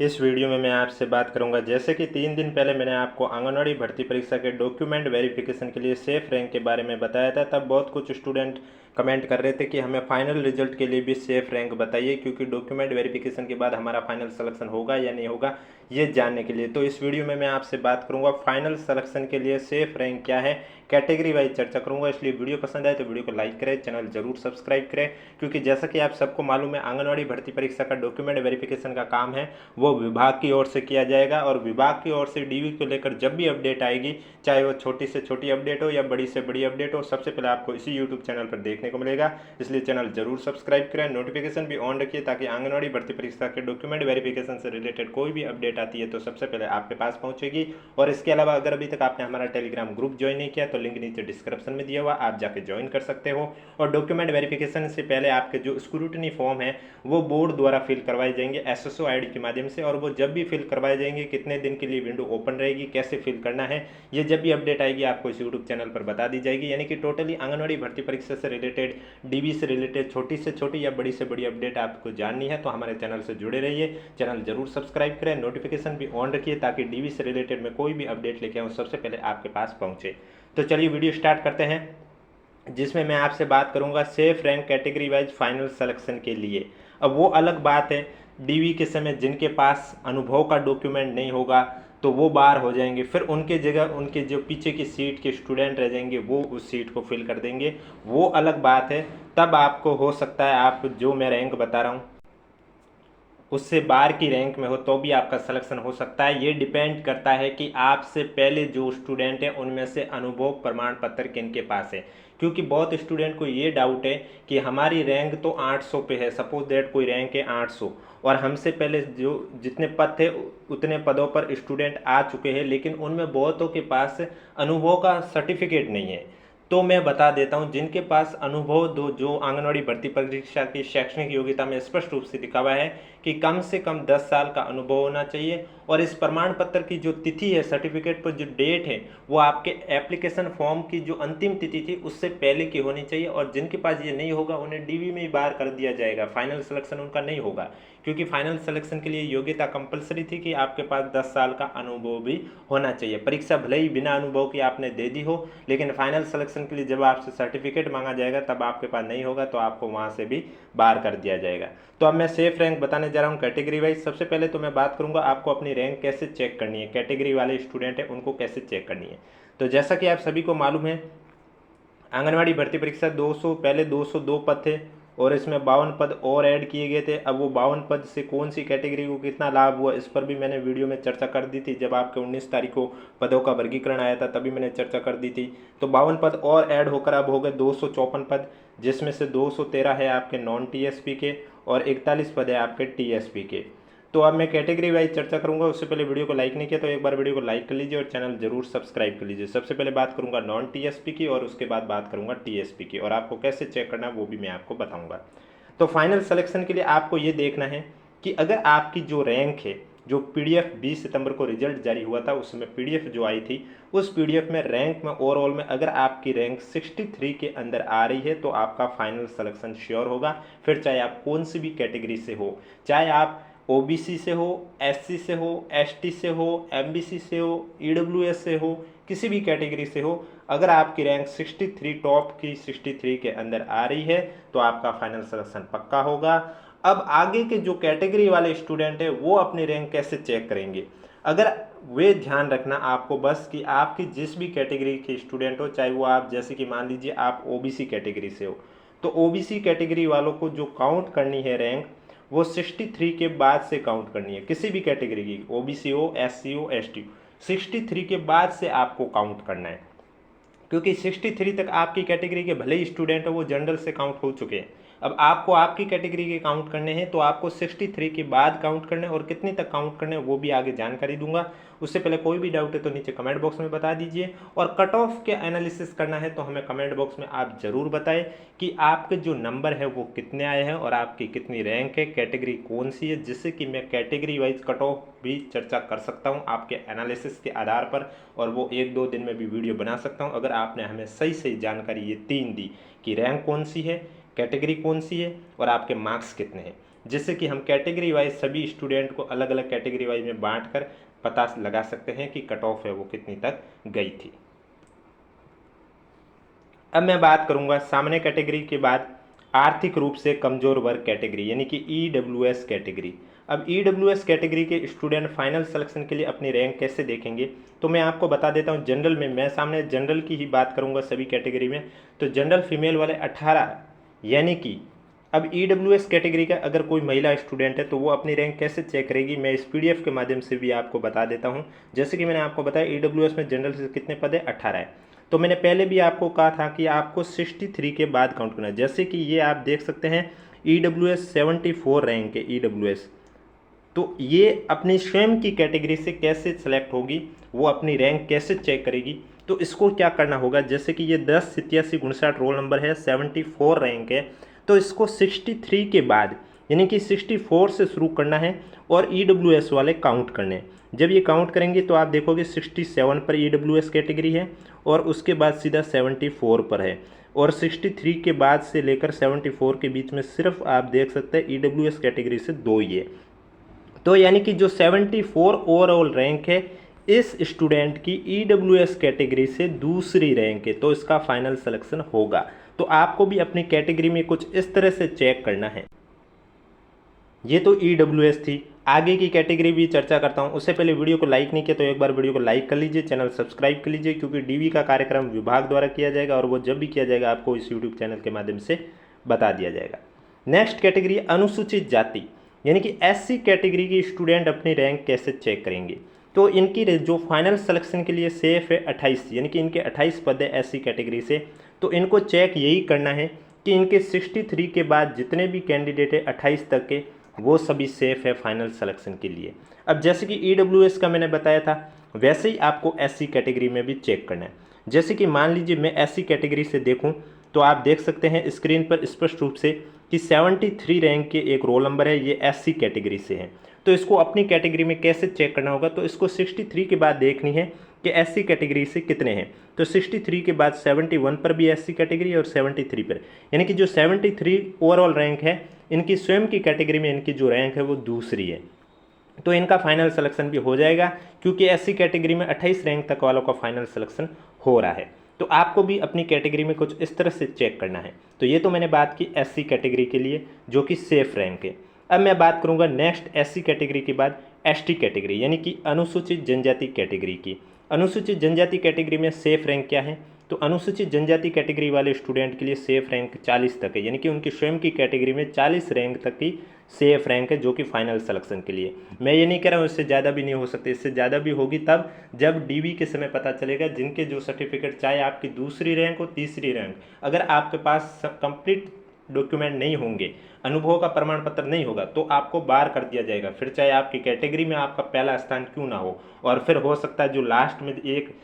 इस वीडियो में मैं आपसे बात करूंगा जैसे कि 3 दिन पहले मैंने आपको आंगनवाड़ी भर्ती परीक्षा के डॉक्यूमेंट वेरिफिकेशन के लिए सेफ रैंक के बारे में बताया था। तब बहुत कुछ स्टूडेंट कमेंट कर रहे थे कि हमें फाइनल रिजल्ट के लिए भी सेफ रैंक बताइए, क्योंकि डॉक्यूमेंट वेरिफिकेशन के बाद हमारा फाइनल सिलेक्शन होगा या नहीं होगा ये जानने के लिए। तो इस वीडियो में मैं आपसे बात करूंगा फाइनल सिलेक्शन के लिए सेफ रैंक क्या है, कैटेगरी वाइज चर्चा करूंगा। इसलिए वीडियो पसंद आए तो वीडियो को लाइक करें, चैनल जरूर सब्सक्राइब करें, क्योंकि जैसा कि आप सबको मालूम है आंगनवाड़ी भर्ती परीक्षा का डॉक्यूमेंट वेरिफिकेशन का काम है वो विभाग की ओर से किया जाएगा। और विभाग की ओर से डीवी को लेकर जब भी अपडेट आएगी, चाहे वो छोटी से छोटी अपडेट हो या बड़ी से बड़ी अपडेट हो, सबसे पहले आपको इसी यूट्यूब चैनल पर देखने को मिलेगा। इसलिए चैनल जरूर सब्सक्राइब करें, नोटिफिकेशन भी ऑन रखिए, ताकि आंगनवाड़ी भर्ती परीक्षा के डॉक्यूमेंट वेरिफिकेशन से रिलेटेड कोई भी अपडेट आती है तो सबसे पहले आपके पास पहुंचेगी। और इसके अलावा अगर अभी तक आपने हमारा टेलीग्राम ग्रुप ज्वाइन नहीं किया तो लिंक नीचे डिस्क्रिप्शन में दिया हुआ, आप जाके ज्वाइन कर सकते हो। और डॉक्यूमेंट वेरिफिकेशन से पहले आपके जो स्क्रूटनी फॉर्म है वो बोर्ड द्वारा फिल करवाए जाएंगे एसएसओ आईडी के माध्यम से। और वो जब भी फिल करवाए जाएंगे, कितने दिन के लिए विंडो ओपन रहेगी, कैसे फिल करना है, ये जब भी अपडेट आएगी आपको इस यूट्यूब चैनल पर बता दी जाएगी। यानी कि टोटली आंगनवाड़ी भर्ती परीक्षा से रिलेटेड, डीबी से रिलेटेड छोटी से छोटी या बड़ी से बड़ी अपडेट आपको जाननी है तो हमारे चैनल से जुड़े रहिए। चैनल जरूर सब्सक्राइब करें, नोटिफिकेशन भी ऑन रखिए, ताकि डीबी से रिलेटेड में कोई भी अपडेट लेके आऊँ सबसे पहले आपके पास पहुंचे। तो चलिए वीडियो स्टार्ट करते हैं, जिसमें मैं आपसे बात करूंगा safe rank category wise final selection के लिए। अब वो अलग बात है, डीवी के समय जिनके पास अनुभव का डॉक्यूमेंट नहीं होगा तो वो बाहर हो जाएंगे, फिर उनके जगह उनके जो पीछे की सीट के स्टूडेंट रह जाएंगे वो उस सीट को फिल कर देंगे, वो अलग बात है। तब आपको हो सकता है आप जो मैं रैंक बता रहा हूँ उससे बाहर की रैंक में हो तो भी आपका सिलेक्शन हो सकता है। ये डिपेंड करता है कि आपसे पहले जो स्टूडेंट है उनमें से अनुभव प्रमाण पत्र किन के पास है। क्योंकि बहुत स्टूडेंट को ये डाउट है कि हमारी रैंक तो 800 पे है, सपोज दैट कोई रैंक है 800 और हमसे पहले जो जितने पद थे उतने पदों पर स्टूडेंट आ चुके हैं, लेकिन उनमें बहुतों के पास अनुभव का सर्टिफिकेट नहीं है। तो मैं बता देता हूं, जिनके पास अनुभव दो जो आंगनवाड़ी भर्ती परीक्षा की शैक्षणिक योग्यता में स्पष्ट रूप से लिखा हुआ है कि कम से कम 10 साल का अनुभव होना चाहिए। और इस प्रमाण पत्र की जो तिथि है, सर्टिफिकेट पर जो डेट है, वो आपके एप्लीकेशन फॉर्म की जो अंतिम तिथि थी उससे पहले की होनी चाहिए। और जिनके पास ये नहीं होगा उन्हें डीवी में ही बाहर कर दिया जाएगा, फाइनल सिलेक्शन उनका नहीं होगा। क्योंकि फाइनल सिलेक्शन के लिए योग्यता कंपलसरी थी कि आपके पास 10 साल का अनुभव भी होना चाहिए। परीक्षा भले ही बिना अनुभव की आपने दे दी हो, लेकिन फाइनल सिलेक्शन के लिए जब आपसे सर्टिफिकेट मांगा जाएगा तब आपके पास नहीं होगा तो आपको वहां से भी बाहर कर दिया जाएगा। तो अब मैं सेफ रैंक बताने जा रहा हूँ कैटेगरी वाइज। सबसे पहले तो मैं बात करूंगा आपको अपनी रैंक कैसे चेक करनी है, कैटेगरी वाले स्टूडेंट है उनको कैसे चेक करनी है। तो जैसा कि आप सभी को मालूम है आंगनवाड़ी भर्ती परीक्षा 200 पहले 202 पद थे और इसमें 52 पद और ऐड किए गए थे। अब वो 52 पद से कौन सी कैटेगरी को कितना लाभ हुआ इस पर भी मैंने वीडियो में चर्चा कर दी थी। जब आपके 19 तारीख को पदों का वर्गीकरण आया था तभी मैंने चर्चा कर दी थी। तो 52 पद और ऐड होकर अब हो गए 254 पद, जिसमें से 213 है आपके नॉन टीएसपी के और 41 पद है आपके टीएसपी के। तो अब मैं कैटेगरी वाइज चर्चा करूंगा। उससे पहले वीडियो को लाइक नहीं किया तो एक बार वीडियो को लाइक कर लीजिए और चैनल जरूर सब्सक्राइब कर लीजिए। सबसे पहले बात करूंगा नॉन टीएसपी की और उसके बाद बात करूंगा टीएसपी की, और आपको कैसे चेक करना है वो भी मैं आपको बताऊंगा। तो फाइनल सिलेक्शन के लिए आपको ये देखना है कि अगर आपकी जो रैंक है, जो पीडीएफ 20 सितंबर को रिजल्ट जारी हुआ था उसमें पीडीएफ जो आई थी, उस पीडीएफ में रैंक में ओवरऑल में अगर आपकी रैंक 63 के अंदर आ रही है तो आपका फाइनल सिलेक्शन श्योर होगा। फिर चाहे आप कौन सी भी कैटेगरी से हो, चाहे आप ओबीसी से हो, एससी से हो, एसटी से हो, एमबीसी से हो, ईडब्ल्यूएस से हो, किसी भी कैटेगरी से हो, अगर आपकी रैंक 63 टॉप की 63 के अंदर आ रही है तो आपका फाइनल सिलेक्शन पक्का होगा। अब आगे के जो कैटेगरी वाले स्टूडेंट है वो अपनी रैंक कैसे चेक करेंगे, अगर वे ध्यान रखना आपको बस कि आपकी जिस भी कैटेगरी के स्टूडेंट हो, चाहे वो आप जैसे कि मान लीजिए आप ओबीसी कैटेगरी से हो, तो ओबीसी कैटेगरी वालों को जो काउंट करनी है रैंक वो 63 के बाद से काउंट करनी है। किसी भी कैटेगरी की, ओबीसी हो, एससी हो, एसटी हो, 63 के बाद से आपको काउंट करना है। क्योंकि 63 तक आपकी कैटेगरी के भले ही स्टूडेंट हो वो जनरल से काउंट हो चुके हैं। अब आपको आपकी कैटेगरी के काउंट करने हैं तो आपको 63 के बाद काउंट करने और कितने तक काउंट करने वो भी आगे जानकारी दूंगा। उससे पहले कोई भी डाउट है तो नीचे कमेंट बॉक्स में बता दीजिए। और कट ऑफ के एनालिसिस करना है तो हमें कमेंट बॉक्स में आप जरूर बताएं कि आपके जो नंबर है वो कितने आए हैं और आपकी कितनी रैंक है, कैटेगरी कौन सी है, जिससे कि मैं कैटेगरी वाइज कट ऑफ भी चर्चा कर सकता हूं आपके एनालिसिस के आधार पर, और वो 1-2 दिन में भी वीडियो बना सकता हूं अगर आपने हमें सही सही जानकारी ये 3 दी कि रैंक कौन सी है, कैटेगरी कौन सी है और आपके मार्क्स कितने हैं। जिससे कि हम कैटेगरी वाइज सभी स्टूडेंट को अलग अलग कैटेगरी वाइज में बांट कर पता लगा सकते हैं कि कट ऑफ है वो कितनी तक गई थी। अब मैं बात करूंगा सामान्य कैटेगरी के बाद आर्थिक रूप से कमजोर वर्ग कैटेगरी यानी कि ईडब्ल्यूएस कैटेगरी। अब ईडब्ल्यूएस कैटेगरी के स्टूडेंट फाइनल सिलेक्शन के लिए अपनी रैंक कैसे देखेंगे, तो मैं आपको बता देता हूं। जनरल में मैं सामने जनरल की ही बात करूंगा सभी कैटेगरी में। तो जनरल फीमेल वाले 18, यानी कि अब ईडब्ल्यूएस कैटेगरी का अगर कोई महिला स्टूडेंट है तो वो अपनी रैंक कैसे चेक करेगी, मैं इस पीडीएफ के माध्यम से भी आपको बता देता हूं। जैसे कि मैंने आपको बताया ईडब्ल्यूएस में जनरल से कितने पद है, 18 है। तो मैंने पहले भी आपको कहा था कि आपको 63 के बाद काउंट करना है। जैसे कि ये आप देख सकते हैं ईडब्ल्यूएस 74 रैंक है ईडब्ल्यूएस। तो ये अपनी स्वयं की कैटेगरी से कैसे सेलेक्ट होगी, वो अपनी रैंक कैसे चेक करेगी, तो इसको क्या करना होगा। जैसे कि ये 108759 रोल नंबर है, 74 रैंक है, तो इसको 63 के बाद यानी कि 64 से शुरू करना है और ईडब्ल्यूएस वाले काउंट करने हैं। जब ये काउंट करेंगे तो आप देखोगे 67 पर ईडब्ल्यूएस कैटेगरी है और उसके बाद सीधा 74 पर है, और 63 के बाद से लेकर 74 के बीच में सिर्फ आप देख सकते हैं ईडब्ल्यूएस कैटेगरी से 2 ही है। तो यानी कि जो 74 ओवरऑल रैंक है इस स्टूडेंट की ईडब्ल्यूएस कैटेगरी से दूसरी रैंक है, तो इसका फाइनल सिलेक्शन होगा। तो आपको भी अपनी कैटेगरी में कुछ इस तरह से चेक करना है। ये तो ईडब्ल्यूएस थी। आगे की कैटेगरी भी चर्चा करता हूँ। उससे पहले वीडियो को लाइक नहीं किया तो एक बार वीडियो को लाइक कर लीजिए, चैनल सब्सक्राइब कर लीजिए, क्योंकि डीवी का कार्यक्रम विभाग द्वारा किया जाएगा और वो जब भी किया जाएगा आपको इस यूट्यूब चैनल के माध्यम से बता दिया जाएगा। नेक्स्ट कैटेगरी अनुसूचित जाति यानी कि एससी कैटेगरी की स्टूडेंट अपनी रैंक कैसे चेक करेंगे। तो इनकी जो फाइनल सिलेक्शन के लिए सेफ है 28, यानी कि इनके 28 पद है एससी कैटेगरी से। तो इनको चेक यही करना है कि इनके 63 के बाद जितने भी कैंडिडेट है 28 तक के, वो सभी सेफ है फाइनल सिलेक्शन के लिए। अब जैसे कि ईडब्ल्यूएस का मैंने बताया था, वैसे ही आपको एससी कैटेगरी में भी चेक करना है। जैसे कि मान लीजिए मैं एससी कैटेगरी से देखूं तो आप देख सकते हैं स्क्रीन पर स्पष्ट रूप से कि 73 रैंक के एक रोल नंबर है, ये एससी कैटेगरी से है। तो इसको अपनी कैटेगरी में कैसे चेक करना होगा, तो इसको 63 के बाद देखनी है कि एससी कैटेगरी से कितने हैं। तो 63 के बाद 71 पर भी एससी कैटेगरी और 73 पर, यानी कि जो 73 ओवरऑल रैंक है इनकी स्वयं की कैटेगरी में इनकी जो रैंक है वो दूसरी है। तो इनका फाइनल सिलेक्शन भी हो जाएगा, क्योंकि एससी कैटेगरी में 28 रैंक तक वालों का फाइनल सिलेक्शन हो रहा है। तो आपको भी अपनी कैटेगरी में कुछ इस तरह से चेक करना है। तो ये तो मैंने बात की एससी कैटेगरी के लिए जो कि सेफ रैंक है। अब मैं बात करूंगा नेक्स्ट एससी कैटेगरी के बाद एसटी कैटेगरी यानी कि अनुसूचित जनजाति कैटेगरी की। अनुसूचित जनजाति कैटेगरी में सेफ रैंक क्या है, तो अनुसूचित जनजाति कैटेगरी वाले स्टूडेंट के लिए सेफ रैंक 40 तक है, यानी कि उनकी स्वयं की कैटेगरी में 40 रैंक तक की सेफ रैंक है, जो कि फाइनल सिलेक्शन के लिए। मैं ये नहीं कह रहा हूँ इससे ज़्यादा भी नहीं हो सकती, इससे ज़्यादा भी होगी तब जब डीवी के समय पता चलेगा। जिनके जो सर्टिफिकेट, चाहे आपकी दूसरी रैंक हो तीसरी रैंक, अगर आपके पास कंप्लीट डॉक्यूमेंट नहीं होंगे, अनुभव का प्रमाण पत्र नहीं होगा, तो आपको बार कर दिया जाएगा, फिर चाहे आपकी कैटेगरी में आपका पहला स्थान क्यों ना हो। और फिर हो सकता है जो लास्ट में एक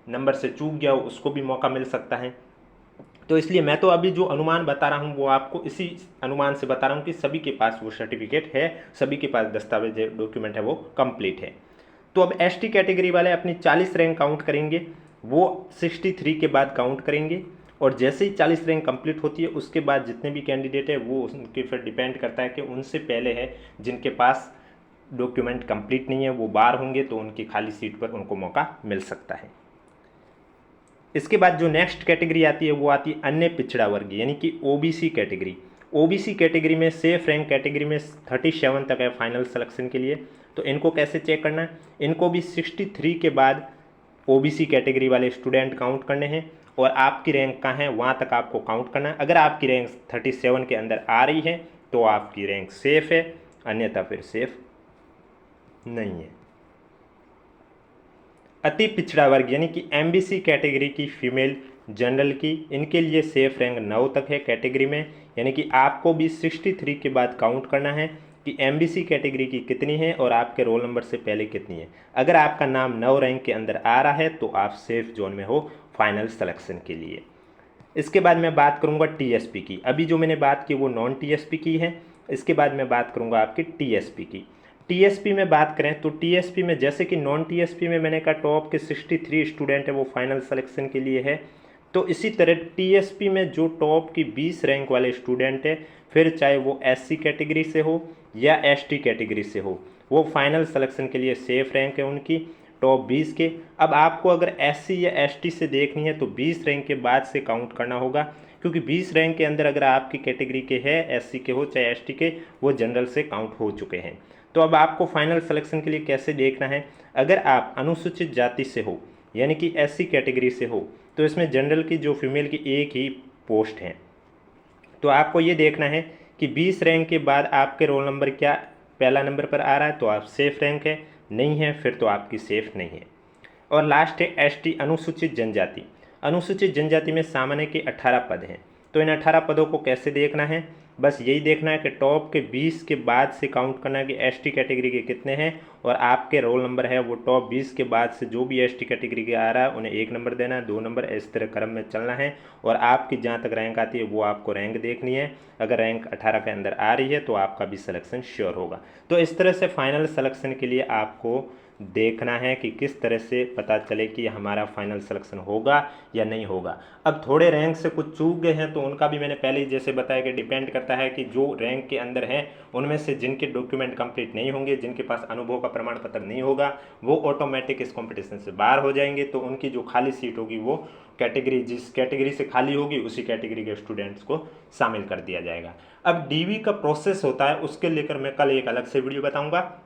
नंबर से चूक गया हो उसको भी मौका मिल सकता है। तो इसलिए मैं तो अभी जो अनुमान बता रहा हूँ वो आपको इसी अनुमान से बता रहा हूँ कि सभी के पास वो सर्टिफिकेट है, सभी के पास दस्तावेज डॉक्यूमेंट है वो कंप्लीट है। तो अब एसटी कैटेगरी वाले अपनी 40 रैंक काउंट करेंगे, वो 63 के बाद काउंट करेंगे, और जैसे ही 40 रैंक कंप्लीट होती है उसके बाद जितने भी कैंडिडेट है वो उनके फिर डिपेंड करता है कि उनसे पहले है जिनके पास डॉक्यूमेंट कंप्लीट नहीं है वो बार होंगे, तो उनकी खाली सीट पर उनको मौका मिल सकता है। इसके बाद जो नेक्स्ट कैटेगरी आती है वो आती है अन्य पिछड़ा वर्ग यानी कि ओबीसी कैटेगरी। ओबीसी कैटेगरी में सेफ रैंक कैटेगरी में 37 तक है फाइनल सिलेक्शन के लिए। तो इनको कैसे चेक करना है, इनको भी 63 के बाद ओबीसी कैटेगरी वाले स्टूडेंट काउंट करने हैं, और आपकी रैंक कहाँ है वहाँ तक आपको काउंट करना है। अगर आपकी रैंक 37 के अंदर आ रही है तो आपकी रैंक सेफ है, अन्यथा फिर सेफ नहीं है। अति पिछड़ा वर्ग यानी कि एमबीसी कैटेगरी की फीमेल जनरल की, इनके लिए सेफ रैंक 9 तक है कैटेगरी में, यानी कि आपको भी 63 के बाद काउंट करना है कि एमबीसी कैटेगरी की कितनी है और आपके रोल नंबर से पहले कितनी है। अगर आपका नाम 9 रैंक के अंदर आ रहा है तो आप सेफ जोन में हो फाइनल सिलेक्शन के लिए। इसके बाद मैं बात करूंगा टीएसपी की। अभी जो मैंने बात की वो नॉन टीएसपी की है, इसके बाद मैं बात करूंगा आपकी टीएसपी की। टीएसपी में बात करें तो टीएसपी में जैसे कि नॉन टीएसपी में मैंने कहा टॉप के 63 स्टूडेंट है वो फाइनल सिलेक्शन के लिए है, तो इसी तरह टीएसपी में जो टॉप की 20 रैंक वाले स्टूडेंट है, फिर चाहे वो एससी कैटेगरी से हो या एसटी कैटेगरी से हो, वो फाइनल सिलेक्शन के लिए सेफ रैंक है उनकी टॉप 20 के। अब आपको अगर एससी या एसटी से देखनी है तो 20 रैंक के बाद से काउंट करना होगा, क्योंकि 20 रैंक के अंदर अगर आपकी कैटेगरी के है, एससी के हो चाहे एसटी के, वो जनरल से काउंट हो चुके हैं। तो अब आपको फाइनल सिलेक्शन के लिए कैसे देखना है, अगर आप अनुसूचित जाति से हो यानी कि एससी कैटेगरी से हो तो इसमें जनरल की जो फीमेल की एक ही पोस्ट है, तो आपको ये देखना है कि 20 रैंक के बाद आपके रोल नंबर क्या पहला नंबर पर आ रहा है तो आप सेफ रैंक है, नहीं है फिर तो आपकी सेफ नहीं है। और लास्ट है एसटी अनुसूचित जनजाति। अनुसूचित जनजाति में सामान्य के 18 पद हैं, तो इन 18 पदों को कैसे देखना है, बस यही देखना है कि टॉप के 20 के बाद से काउंट करना है कि एसटी कैटेगरी के कितने हैं, और आपके रोल नंबर है वो टॉप 20 के बाद से जो भी एसटी कैटेगरी के आ रहा है उन्हें 1 नंबर देना है, 2 नंबर, इस तरह क्रम में चलना है। और आपकी जहाँ तक रैंक आती है वो आपको रैंक देखनी है, अगर रैंक 18 के अंदर आ रही है तो आपका भी सिलेक्शन श्योर होगा। तो इस तरह से फाइनल सिलेक्शन के लिए आपको देखना है कि किस तरह से पता चले कि हमारा फाइनल सिलेक्शन होगा या नहीं होगा। अब थोड़े रैंक से कुछ चूक गए हैं तो उनका भी मैंने पहले ही जैसे बताया कि डिपेंड करता है कि जो रैंक के अंदर हैं उनमें से जिनके डॉक्यूमेंट कंप्लीट नहीं होंगे, जिनके पास अनुभव का प्रमाण पत्र नहीं होगा, वो ऑटोमेटिक इस कंपटीशन से बाहर हो जाएंगे। तो उनकी जो खाली सीट होगी वो कैटेगरी जिस कैटेगरी से खाली होगी उसी कैटेगरी के स्टूडेंट्स को शामिल कर दिया जाएगा। अब डीवी का प्रोसेस होता है उसके लेकर मैं कल एक अलग से वीडियो बताऊंगा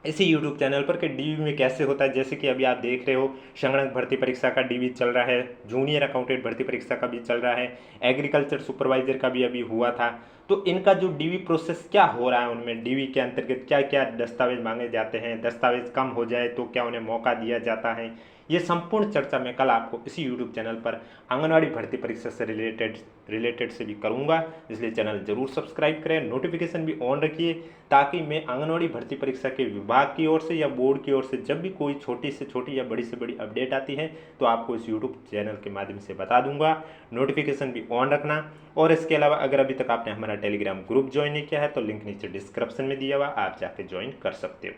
इसी यूट्यूब चैनल पर कि डीवी में कैसे होता है। जैसे कि अभी आप देख रहे हो संगणक भर्ती परीक्षा का डीवी चल रहा है, जूनियर अकाउंटेंट भर्ती परीक्षा का भी चल रहा है, एग्रीकल्चर सुपरवाइजर का भी अभी हुआ था। तो इनका जो डीवी प्रोसेस क्या हो रहा है, उनमें डीवी के अंतर्गत क्या क्या दस्तावेज मांगे जाते हैं, दस्तावेज कम हो जाए तो क्या उन्हें मौका दिया जाता है, ये संपूर्ण चर्चा मैं कल आपको इसी यूट्यूब चैनल पर आंगनवाड़ी भर्ती परीक्षा से रिलेटेड से भी करूंगा। इसलिए चैनल जरूर सब्सक्राइब करें, नोटिफिकेशन भी ऑन रखिए, ताकि मैं आंगनवाड़ी भर्ती परीक्षा के विभाग की ओर से या बोर्ड की ओर से जब भी कोई छोटी से छोटी या बड़ी से बड़ी अपडेट आती है तो आपको इस यूट्यूब चैनल के माध्यम से बता दूंगा। नोटिफिकेशन भी ऑन रखना। और इसके अलावा अगर अभी तक आपने हमारा टेलीग्राम ग्रुप ज्वाइन नहीं किया है तो लिंक नीचे डिस्क्रिप्शन में दिया हुआ, आप जाके ज्वाइन कर सकते हो।